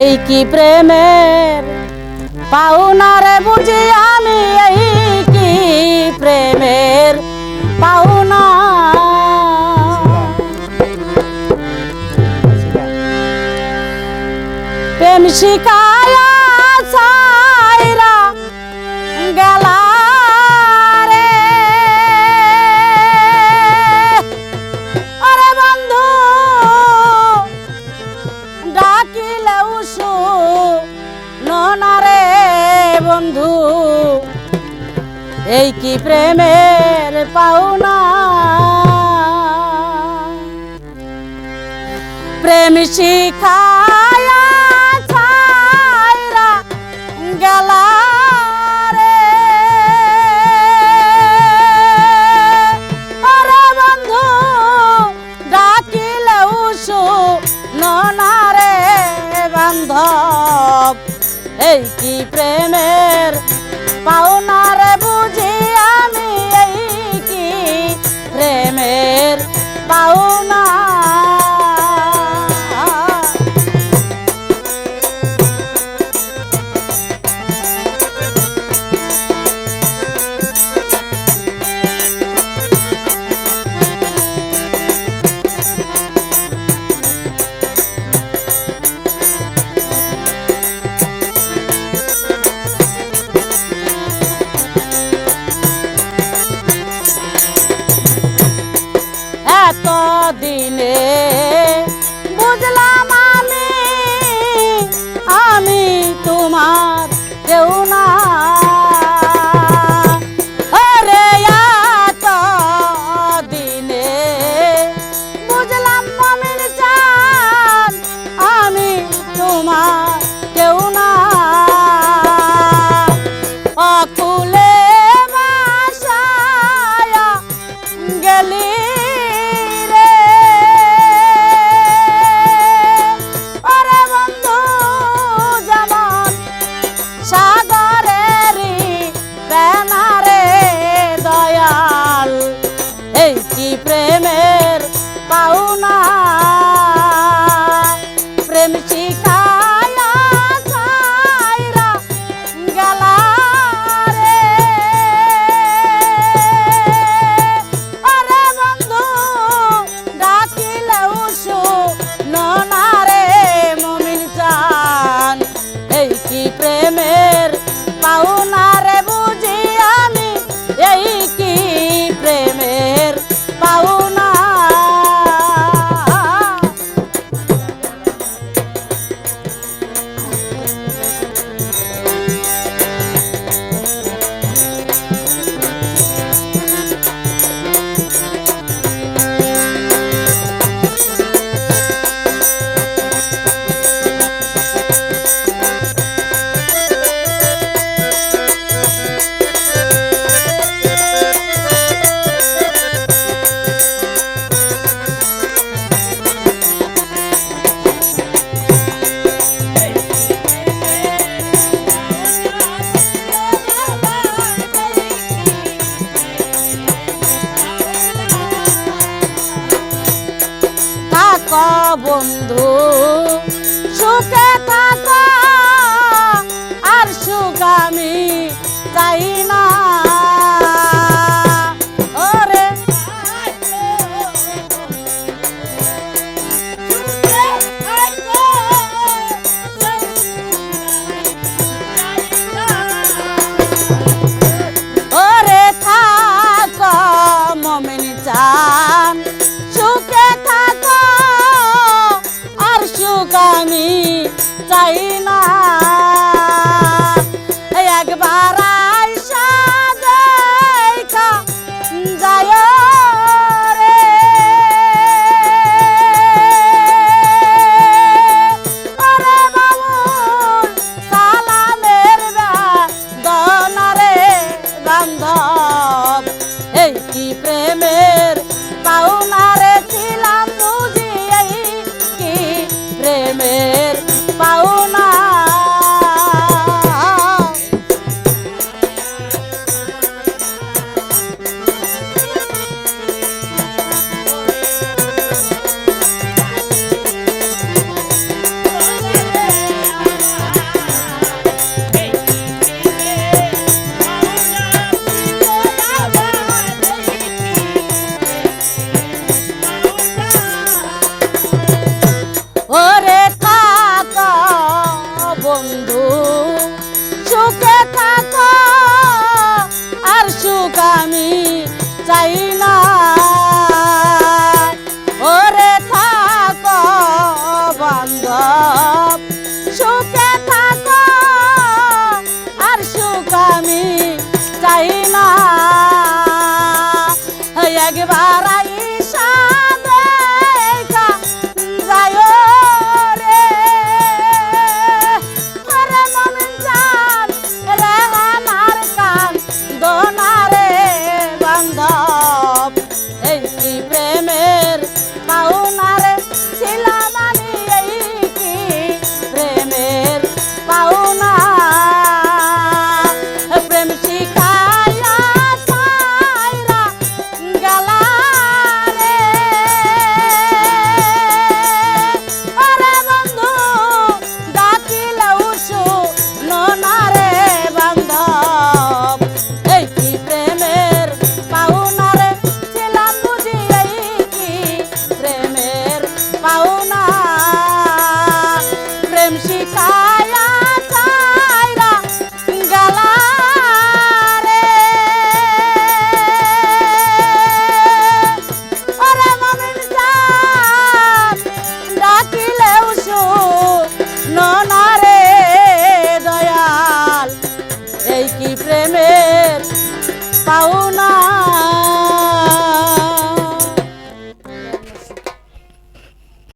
এই কি প্রেমের পাওনা রে বুঝি আমি, এই কি প্রেমের পাওনা। প্রেম শিখায়া ছাইরা গেলা রে, আরে বন্ধু ডাকিলেও শোনা রে বন্ধু, এই কি প্রেমের পাওনা। প্রেম শিখায়া ছাইরা গেলা রে, আরে বন্ধু ডাকিলেও শোনা রে বান্ধব, এই কি প্রেমের পাওনা রে বুঝি আমি, এই কি প্রেমের পাওনা। দিনে বুঝলাম আমি তোমার কেউ না, আরে এত দিনে বুঝলাম মমিন জান আমি তোমার কেউ না। অকুলে বাসায়া গেলি সাগরেরি বেনারে দয়াল, এই কি প্রেমের পাওনা। প্রেম শিখায়া ছাইরা গেলা রে, আরে বন্ধু ডাকিলেও শোনা রে মুমিন জান, এই কি প্রেমের পাওনা রে বুঝি আমি, এই কি প্রেমের পাওনা। বন্ধু সুখে থাকো আর সুখ আমি